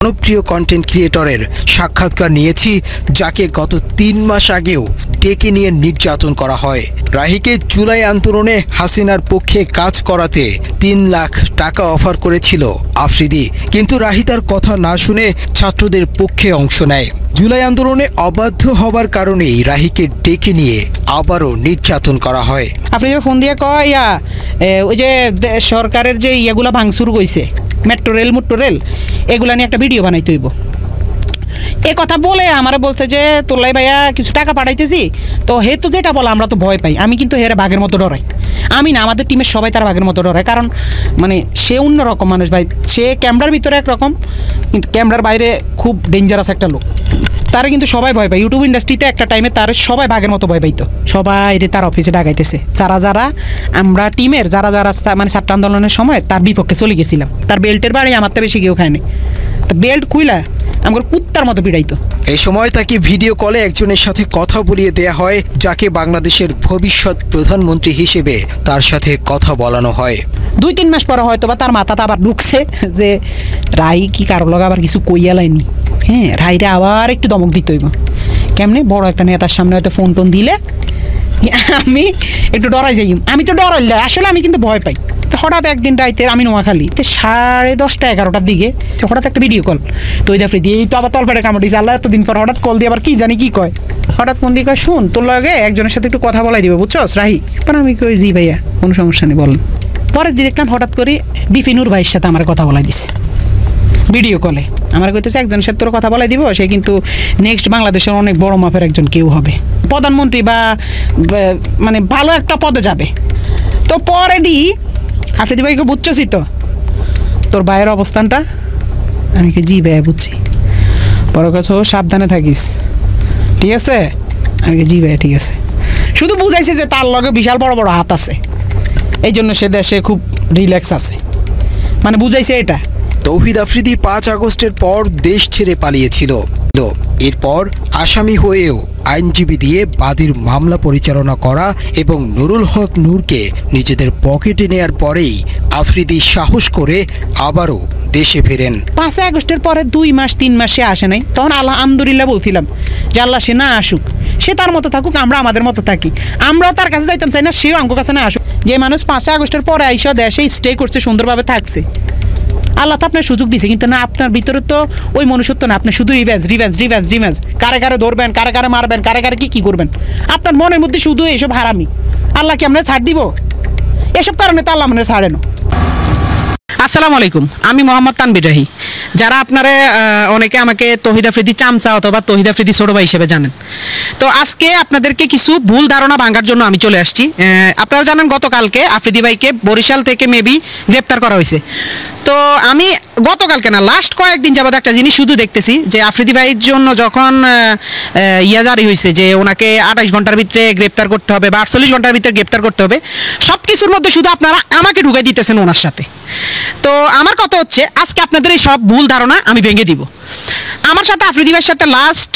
জনপ্রিয় কন্টেন্ট ক্রিয়েটরের সাক্ষাৎকার নিয়েছি, যাকে গত 3 মাস আগেও ডেকে নিয়ে নির্যাতন করা হয়। রাহিকে জুলাই আন্দোলনে হাসিনার পক্ষে কাজ করাতে 3 লাখ টাকা অফার করেছিল আফ্রিদি, কিন্তু রাহি তার কথা না শুনে ছাত্রদের পক্ষে অংশ নেয়। জুলাই আন্দোলনে অবাধ্য হবার কারণেই রাহিকে ডেকে নিয়ে আবারও নির্যাতন করা হয়। আপনি যে ফোন দিয়ে কয় ওই যে সরকারের যে ইয়েগুলো ভাঙচুর কইছে, মেট্রো রেল এগুলা নিয়ে একটা ভিডিও বানাইতে হইব। এ কথা বলে আমার বলতে যে তোলাই ভাইয়া কিছু টাকা পাঠাইতেছি, তো হে তো যেটা বলে আমরা তো ভয় পাই। আমি কিন্তু হেরে বাঘের মতো ডরাই। আমি না, আমাদের টিমের সবাই তার বাঘের মতো ডরায়, কারণ মানে সে অন্যরকম মানুষ ভাই। সে ক্যামেরার ভিতরে একরকম, কিন্তু ক্যামেরার বাইরে খুব ডেঞ্জারাস একটা লোক। তারা কিন্তু সবাই ভয় পায়। ইউটিউব ইন্ডাস্ট্রিতে একটা টাইমে তার সবাই বাঘের মতো ভয় পাইতো। সবাই তার অফিসে ডাকাইতেছে। যারা আমরা টিমের যারা মানে ছাত্র আন্দোলনের সময় তার বিপক্ষে চলে গেছিলাম। তার বেল্টের বাড়ি আমার তো বেশি কেউ খায়নি। তো বেল্ট খুইলা আমার কুত্তার মতো পিড়াইতো। এই সময় তাকে ভিডিও কলে একজনের সাথে কথা বলিয়ে দেয়া হয়, যাকে বাংলাদেশের ভবিষ্যৎ প্রধানমন্ত্রী হিসেবে তার সাথে কথা বলানো হয়। 2-3 মাস পরে হয়তো বা তার মাথাতে আবার ঢুকছে যে রাহি কি কারো লগে আবার কিছু কইয়া লাইনি। হ্যাঁ, রাহিরে আবার একটু দমক দিতে হইব। কেমনে বড় একটা নেতার সামনে হয়তো ফোন টোন দিলে আমি একটু ডরাই যাই। আমি তো ডরাইলে আসলে আমি কিন্তু ভয় পাই। তো হঠাৎ একদিন রাইতে আমি নোয়াখালী 10:30-11টার দিকে হঠাৎ একটা ভিডিও কল, তৈরি আফ্রিদি এই তো আবার তলপেটে কামড় দিয়েছে। আল্লাহ এতদিন পর হঠাৎ কল দিয়ে আবার কি জানি কি কয়, হঠাৎ ফোন দিয়ে কয় শুন তোর লগে একজনের সাথে একটু কথা বলাই দিবে, বুঝছস রাহি? পরে আমি কই জি ভাইয়া, কোনো সমস্যা নেই বলেন। পরে দেখলাম হঠাৎ করে বিপিনুর ভাইয়ের সাথে আমার কথা বলাই দিছে ভিডিও কলে। আমার কইতেছে একজনের সাথে তোর কথা বলাই দিব, সে কিন্তু নেক্সট বাংলাদেশের অনেক বড় মাপের একজন কেউ হবে, প্রধানমন্ত্রী বা মানে ভালো একটা পদে যাবে। তো পরে আফ্রিদি ভাইকে বুঝছি তো তোর ভাইয়ের অবস্থানটা? আমি কি জি ভাইয়া বুঝছি। পরে কথা সাবধানে থাকিস, ঠিক আছে? আমি কি জি ভাইয়া ঠিক আছে। শুধু বুঝাইছে যে তার লগে বিশাল বড় বড় হাত আছে, এই জন্য সে দেশে খুব রিল্যাক্স আছে, মানে বুঝাইছে এটা। তৌহিদ আফ্রিদি 5 আগস্টের পর দেশ ছেড়ে পালিয়েছিল। এরপর আসামি হয়েও আইনজীবী দিয়ে বাদীর মামলা পরিচালনা করা এবং নুরুল হক নূরকে নিজেদের পকেটে নেয়ার পরেই আফ্রিদি সাহস করে আবারও দেশে ফেরেন। 5 আগস্টের পরে 2-3 মাস সে আসে নাই। তখন আলহামদুলিল্লাহ বলছিলাম যে আল্লাহ সে না আসুক, সে তার মতো থাকুক, আমরা আমাদের মতো থাকি। আমরাও তার কাছে যাইতাম চাই না, সেও আমার কাছে না আসুক। যে মানুষ 5 আগস্টের পরে আইসা দেশে স্টে করছে, সুন্দরভাবে থাকছে, আল্লাহ তো আপনার সুযোগ দিছে, কিন্তু না আপনার ভিতরে তো ওই মনুষ্যত্ব না। আপনি শুধু রিভেঞ্জ, কারে কারে ধরবেন, কারে কারে মারবেন, কারে কারে কি করবেন, আপনার মনের মধ্যে শুধু এইসব হারামি। আল্লাহ কি আমরা ছাড় দিব? এসব কারণে তো আল্লাহ মানে ছাড়ে না। আসসালামু আলাইকুম, আমি মোহাম্মদ তানবীর রাহি। যারা আপনারা অনেকে আমাকে তৌহিদ আফ্রিদি চামচা অথবা তৌহিদ আফ্রিদি ছোট ভাই হিসেবে জানেন, তো আজকে আপনাদেরকে কিছু ভুল ধারণা ভাঙার জন্য আমি চলে আসছি। আপনারা জানেন গতকালকে আফ্রিদি ভাইকে বরিশাল থেকে মেবি গ্রেপ্তার করা হয়েছে। তো আমি গতকালকে না, লাস্ট কয়েকদিন যাবত একটা জিনিস শুধু দেখতেছি যে আফ্রিদি ভাইয়ের জন্য যখন জারি হয়েছে যে ওনাকে 28 ঘন্টার ভিতরে গ্রেপ্তার করতে হবে বা 48 ঘন্টার ভিতরে গ্রেপ্তার করতে হবে, সব কিছুর মধ্যে শুধু আপনারা আমাকে ঢুকাই দিতেছেন ওনার সাথে। তো আমার কথা হচ্ছে আজকে আপনাদের এই সব ভুল ধারণা আমি ভেঙে দিব। আমার সাথে আফ্রিদি ভাইয়ের সাথে লাস্ট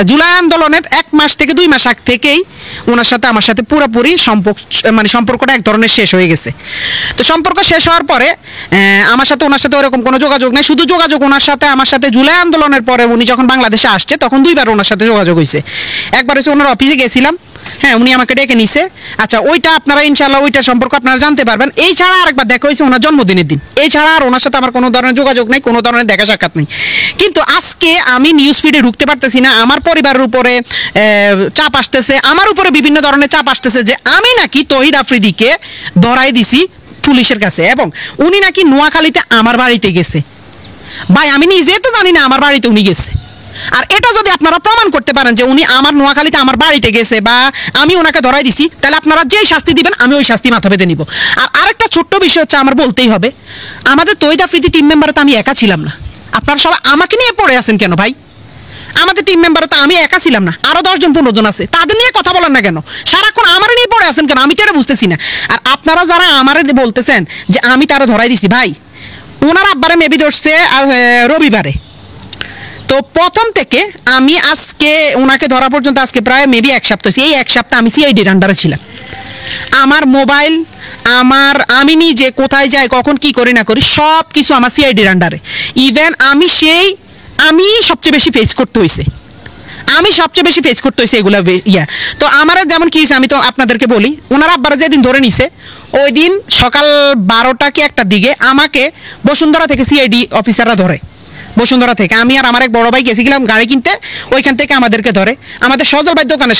জুলাই আন্দোলনের 1 মাস থেকে 2 মাস আগ থেকেই ওনার সাথে আমার সাথে পুরোপুরি সম্পর্কটা এক ধরনের শেষ হয়ে গেছে। তো সম্পর্ক শেষ হওয়ার পরে আমার সাথে ওনার সাথে ওরকম কোনো যোগাযোগ নেই। শুধু যোগাযোগ ওনার সাথে আমার সাথে জুলাই আন্দোলনের পরে উনি যখন বাংলাদেশে আসছে তখন 2বার ওনার সাথে যোগাযোগ হয়েছে। একবার হচ্ছে ওনার অফিসে গেছিলাম, হ্যাঁ উনি আমাকে ডেকে নিছে। আচ্ছা, ওইটা আপনারা ইনশাল্লাহ ওইটা সম্পর্ক আপনারা জানতে পারবেন। এই ছাড়া আরেকবার দেখা হয়েছে ওনার জন্মদিনের দিন। এই ছাড়া আর ওনার সাথে আমার কোনো ধরনের যোগাযোগ নেই, কোনো ধরনের দেখা সাক্ষাৎ নেই। কিন্তু আজকে আমি নিউজ ফিডে ঢুকতে পারতেছি না। আমার পরিবারের উপরে চাপ আসতেছে, আমার উপরে বিভিন্ন ধরনের চাপ আসতেছে যে আমি নাকি তৌহিদ আফ্রিদিকে ধরাই দিছি পুলিশের কাছে এবং উনি নাকি নোয়াখালীতে আমার বাড়িতে গেছে। ভাই আমি নিজে তো জানি না আমার বাড়িতে উনি গেছে। আর এটা যদি আপনারা প্রমাণ করতে পারেন যে উনি আমার নোয়াখালীতে আমার বাড়িতে গেছে বা আমি ওনাকে ধরাই দিছি, তাহলে আপনারা যেই শাস্তি দিবেন আমি ওই শাস্তি মাথা পেতে নিব। আর আরেকটা ছোট্ট বিষয় হচ্ছে, আমার বলতেই হবে, আমাদের তৌহিদ আফ্রিদি টিম মেম্বারে তো আমি একা ছিলাম না। আপনারা সবাই আমাকে নিয়ে পড়ে আছেন কেন ভাই? আমাদের টিম মেম্বারে তো আমি একা ছিলাম না, আরো 10 জন 15 জন আছে, তাদের নিয়ে কথা বলেন না কেন? সারাক্ষণ আমার নিয়ে পড়ে আছেন কেন? আমি তো এটা বুঝতেছি না। আর আপনারা যারা আমার বলতেছেন যে আমি তারা ধরাই দিছি, ভাই ওনার আব্বারে মেবি ধরছে রবিবারে। তো প্রথম থেকে আমি আজকে ওনাকে ধরা পর্যন্ত আজকে প্রায় মেবি 1 সপ্তাহ হয়েছে। এই 1 সপ্তাহ আমি সিআইডির আন্ডারে ছিলাম। আমার মোবাইল, আমি নিজে কোথায় যাই, কখন কি করি না করি, সব কিছু আমার সিআইডির আন্ডারে। ইভেন আমি সবচেয়ে বেশি ফেস করতে হয়েছে, এগুলো তো আমার যেমন কি হয়েছে আমি তো আপনাদেরকে বলি। ওনারা আব্বারা যেদিন ধরে নিছে ওই দিন সকাল 12টা কি 1টার দিকে আমাকে বসুন্ধরা থেকে সিআইডি অফিসাররা ধরে। বসুন্ধরা থেকে আমি আর আমার এক বড় ভাই গেছিলাম গাড়ি কিনতে, ওইখান থেকে আমাদেরকে ধরে আমাদের সজল ভাইয়ের দোকানে,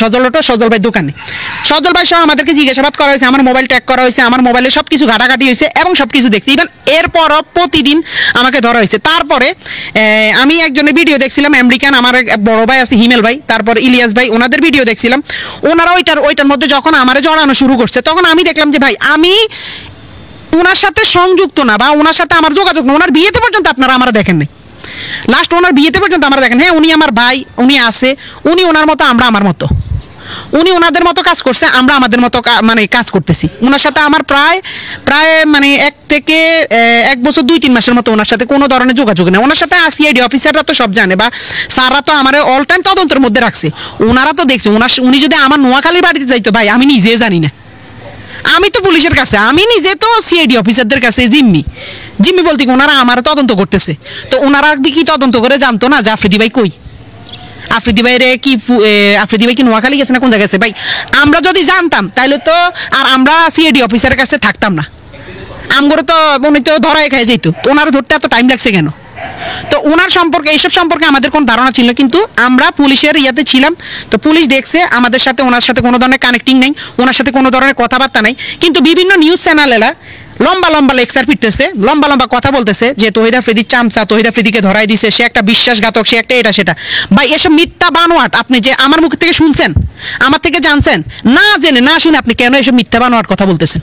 সজল ভাই সহ আমাদেরকে জিজ্ঞাসাবাদ করা হয়েছে, আমার মোবাইল ট্র্যাক করা হয়েছে, আমার মোবাইলে সব কিছু ঘাটাঘাটি হয়েছে এবং সব কিছু দেখছি। ইভেন এরপরও প্রতিদিন আমাকে ধরা হয়েছে। তারপরে আমি একজনের ভিডিও দেখছিলাম, আমেরিকান আমার এক বড় ভাই আছে হিমেল ভাই, তারপর ইলিয়াস ভাই, ওনাদের ভিডিও দেখছিলাম। ওনারা ওইটার মধ্যে যখন আমারে জড়ানো শুরু করছে তখন আমি দেখলাম যে ভাই আমি ওনার সাথে সংযুক্ত না বা ওনার সাথে আমার যোগাযোগ না। ওনার বিয়েতে পর্যন্ত আপনারা আমার দেখেন নাই, লাস্ট ওনার বিয়েতে পর্যন্ত আমরা দেখেন। হ্যাঁ, উনি আমার ভাই, উনি আছে, উনি ওনার মতো, আমরা আমার মতো। উনি ওনাদের মতো কাজ করছে, আমরা আমাদের মতো মানে কাজ করতেছি। ওনার সাথে আমার প্রায় মানে 1 থেকে 1 বছর 2-3 মাসের মতো ওনার সাথে কোনো ধরনের যোগাযোগ নেই। ওনার সাথে সিআইডি অফিসাররা তো সব জানে বা স্যাররা তো আমার অল টাইম তদন্তের মধ্যে রাখছে। ওনারা তো দেখছে। উনি যদি আমার নোয়াখালীর বাড়িতে যাইতো ভাই আমি নিজে জানি না। আমি তো পুলিশের কাছে, আমি নিজে তো সিআইডি অফিসারদের কাছে জিম্মি বলতে ওনারা আমার তদন্ত করতেছে। তো ওনারা কি তদন্ত করে জানতো না যে আফ্রিদি ভাই কই, আফ্রিদি ভাই কি নোয়াখালী গেছে না কোন জায়গায় গেছে? ভাই আমরা যদি জানতাম তাহলে তো আর আমরা সিআইডি অফিসারের কাছে থাকতাম না। আমগরে তো উনি তো ধরায় খেয়ে যেত। ওনারা ধরতে এত টাইম লাগছে কেন? তো ওনার সম্পর্কে, এইসব সম্পর্কে আমাদের কোনো ধারণা ছিল, কিন্তু আমরা পুলিশের ইয়াতে ছিলাম। তো পুলিশ দেখছে আমাদের সাথে ওনার সাথে কোনো ধরনের কানেক্টিং নেই, ওনার সাথে কোনো ধরনের কথাবার্তা নাই। কিন্তু বিভিন্ন নিউজ চ্যানেলেরা লম্বা লেকচার পিটতেছে, লম্বা কথা বলতেছে যে তহিদ আফ্রিদির চামচা, তহিদ আফ্রিদিকে ধরাই দিছে, সে একটা বিশ্বাসঘাতক, সে একটা এটা সেটা। ভাই এসব মিথ্যা বানোয়াট আপনি যে আমার মুখ থেকে শুনছেন, আমার থেকে জানছেন, না জেনে না শুনে আপনি কেন এসব মিথ্যা বানোয়াট কথা বলতেছেন?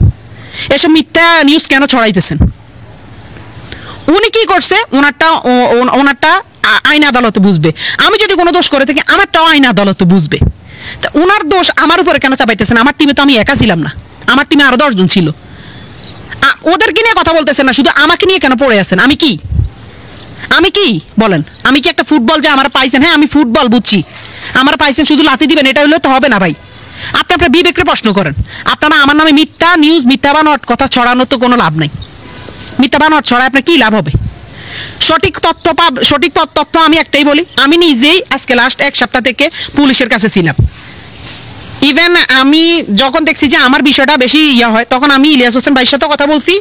এসব মিথ্যা নিউজ কেন ছড়াইতেছেন? উনি কি করছে ওনারটা আইন আদালতে বুঝবে। আমি যদি কোনো দোষ করে থাকি আমারটাও আইন আদালতে বুঝবে। তা ওনার দোষ আমার উপরে কেন চাপাইতেছেন? আমার টিমে তো আমি একা ছিলাম না, আমার টিমে আরো 10 জন ছিল। ওদেরকে নিয়ে কথা বলতেছেন না, শুধু আমাকে নিয়ে কেন পড়ে আছেন? আমি কি বলেন? আমি কি একটা ফুটবল যে আমার পাইছেন? হ্যাঁ আমি ফুটবল বুঝছি, আমার পাইছেন শুধু লাথি দিবেন এটা হলে তো হবে না ভাই। আপনি আপনার বিবেককে প্রশ্ন করেন। আপনারা আমার নামে মিথ্যা নিউজ, মিথ্যা বানোয়াট কথা ছড়ানোর তো কোনো লাভ নাই। মিথ্যা বানোয়াট ছড়ায় আপনার কি লাভ হবে? সঠিক তথ্য আমি একটাই বলি, আমি নিজেই আজকে লাস্ট 1 সপ্তাহ থেকে পুলিশের কাছে ছিলাম। ইভেন আমি যখন দেখছি যে আমার বিষয়টা বেশি হয় তখন আমি ইলিয়াস হোসেন ভাইয়ের সাথে কথা বলছি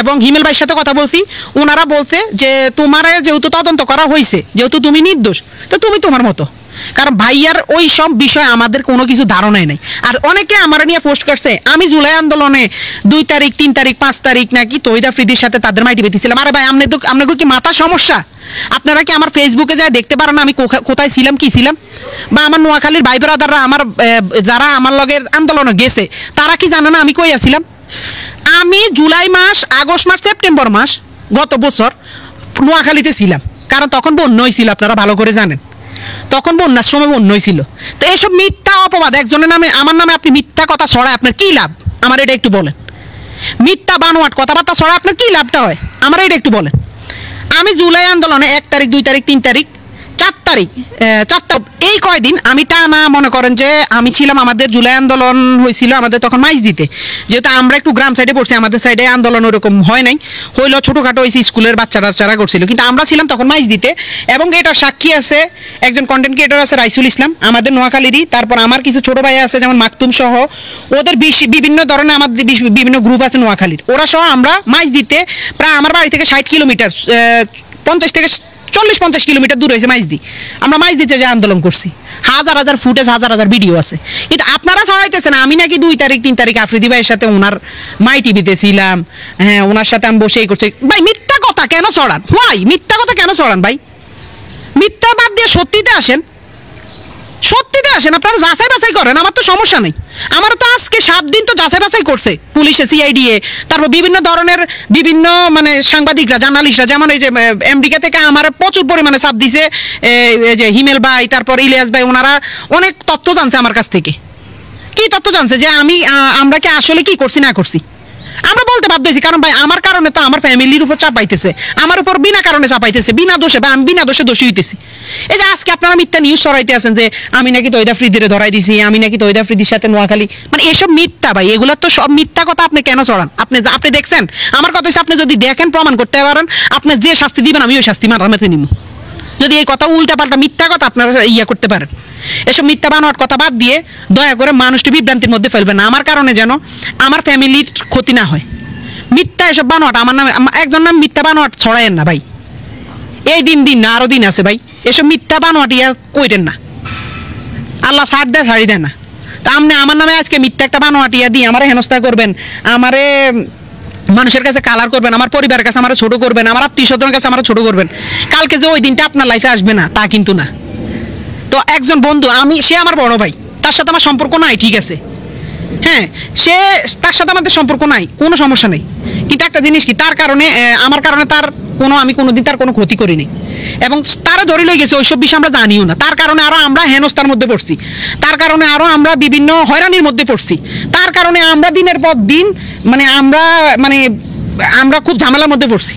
এবং হিমেল ভাইয়ের সাথে কথা বলছি। ওনারা বলছে যে তোমার যেহেতু তদন্ত করা হয়েছে, যেহেতু তুমি নির্দোষ, তো তুমি তোমার মতো। কারণ ভাইয়ার ওই সব বিষয়ে আমাদের কোনো কিছু ধারণাই নাই। আর অনেকে আমার নিয়ে পোস্ট করছে আমি জুলাই আন্দোলনে 2 তারিখ 3 তারিখ 5 তারিখ নাকি তহিদ আফ্রিদির সাথে তাদের মাইটি বেঁধেছিলাম। আরে ভাই আপনাদের কি মাথা সমস্যা? আপনারা কি আমার ফেসবুকে যায় দেখতে পারেন আমি কোথায় ছিলাম, কি ছিলাম? বা আমার নোয়াখালীর ভাই ব্রাদাররা আমার যারা আমার লগের আন্দোলনে গেছে তারা কি জানে না আমি কই আছিলাম? আমি জুলাই মাস, আগস্ট মাস, সেপ্টেম্বর মাস গত বছর নোয়াখালীতে ছিলাম। কারণ তখন বন্যা হয়েছিল, আপনারা ভালো করে জানেন, তখন বন্যার সময় বন্যা হয়েছিল। তো এইসব মিথ্যা অপবাদ একজনের নামে, আমার নামে আপনি মিথ্যা কথা ছড়ায় আপনার কি লাভ? আমার এটা একটু বলেন। মিথ্যা বানোয়াট কথাবার্তা ছড়ায় আপনার কি লাভটা হয়? আমার এটা একটু বলেন। আমি জুলাই আন্দোলনে 1 তারিখ 2 তারিখ 3 তারিখ 4 তারিখ এই কয়দিন আমি টানা মনে করেন যে আমি ছিলাম। আমাদের জুলাই আন্দোলন হয়েছিল আমাদের তখন মাইজ দিতে, যেহেতু আমরা একটু গ্রাম সাইডে পড়ছি, আমাদের সাইডে আন্দোলন ওরকম হয় নাই, হইলো ছোটোখাটো হয়েছে, স্কুলের বাচ্চারা করছিল, কিন্তু আমরা ছিলাম তখন মাইজ দিতে। এবং এটা সাক্ষী আছে একজন কন্টেন্ট ক্রিয়েটর আছে রাইসুল ইসলাম আমাদের নোয়াখালীরই, তারপর আমার কিছু ছোটো ভাই আছে যেমন মাকতুম সহ, ওদের বিভিন্ন ধরনের আমাদের বিভিন্ন গ্রুপ আছে নোয়াখালীর, ওরা সহ আমরা মাইজ দিতে প্রায় আমার বাড়ি থেকে 60 কিলোমিটার 50 থেকে 40-50 কিলোমিটার দূর হয়েছে মাইজদি। আমরা মাইজদিতে যে আন্দোলন করছি, হাজার ফুটেজ, হাজার ভিডিও আছে। কিন্তু আপনারা ছড়াইতেছেন আমি নাকি 2 তারিখ 3 তারিখ আফ্রিদি ভাইয়ের সাথে ওনার মাই টিভিতে ছিলাম, হ্যাঁ ওনার সাথে আমি বসেই করছি। ভাই মিথ্যা কথা কেন ছড়ান? মিথ্যা কথা কেন ছড়ান ভাই? মিথ্যা বাদ দিয়ে সত্যিতে আসেন, আপনারা যাচাই বাছাই করেন, আমার তো সমস্যা নেই। আমার তো আজকে 7 দিন তো যাচাই বাছাই করছে পুলিশে, সিআইডিএ, তারপর বিভিন্ন ধরনের বিভিন্ন মানে সাংবাদিকরা, জার্নালিস্টরা, যেমন এই যে আমেরিকা থেকে আমার প্রচুর পরিমাণে চাপ দিছে এই যে হিমেল ভাই, তারপর ইলিয়াস ভাই, ওনারা অনেক তথ্য জানছে আমার কাছ থেকে। কি তথ্য জানছে? যে আমরা কি আসলে কি করছি না করছি আমরা বলতে বাধ্য হয়েছি। কারণ ভাই আমার কারণে তো আমার ফ্যামিলির উপর চাপ পাইতেছে, আমার উপর বিনা কারণে চাপ পাইতেছে, বিনা দোষে, বা আমি বিনা দোষে দোষী হইতেছি। এই যে আজকে আপনারা মিথ্যা নিউজ ছড়াইতে আছেন যে আমি নাকি তৈদা ফ্রিদিরে ধরাই দিছি, আমি নাকি তৈদা ফ্রিদির সাথে নোয়াখালী, মানে এসব মিথ্যা ভাই, এগুলো তো সব মিথ্যা কথা। আপনি কেন ছড়ান? আপনি দেখছেন? আমার কথা হচ্ছে আপনি যদি দেখেন প্রমাণ করতে পারেন, আপনি যে শাস্তি দিবেন আমি ওই শাস্তি মাথায় নিব। যদি এই কথা উল্টা পাল্টা মিথ্যা কথা আপনারা করতে পারেন, এসব মিথ্যা বানোয়াট কথা বাদ দিয়ে দয়া করে মানুষটি বিভ্রান্তির মধ্যে ফেলবেন না। আমার কারণে যেন আমার ফ্যামিলির ক্ষতি না হয়। মিথ্যা এসব বানোয়াট আমার নামে, একজন নাম মিথ্যা বানোয়াট ছড়ায়েন না ভাই। এই দিন না আরো দিন আছে ভাই, এসব মিথ্যা বানোয়াট কইরেন না। আল্লাহ ছাড় দেয়, ছাড়ি দেয় না। তা আপনি আমার নামে আজকে মিথ্যা একটা বানোয়াট দিয়ে আমার হেনস্থা করবেন, আমারে মানুষের কাছে কালার করবেন, আমার পরিবারের কাছে আমার ছোট করবেন, আমার আত্মীয় স্বজনের কাছে আমার ছোট করবেন। কালকে যে ওই দিনটা আপনার লাইফে আসবে না তা কিন্তু না। তো একজন বন্ধু, সে আমার বড় ভাই, তার সাথে আমার সম্পর্ক নাই, ঠিক আছে, হ্যাঁ, তার সাথে আমাদের সম্পর্ক নাই, কোনো সমস্যা নেই। কিন্তু একটা জিনিস কি, তার কারণে আমার কারণে আমি কোনোদিন তার কোনো ক্ষতি করিনি, এবং তারা ধরে লই গেছে ওইসব বিষয় আমরা জানিও না। তার কারণে আরো আমরা হেনস্থার মধ্যে পড়ছি, তার কারণে আরো আমরা বিভিন্ন হয়রানির মধ্যে পড়ছি, তার কারণে আমরা দিনের পর দিন আমরা খুব ঝামেলার মধ্যে পড়ছি।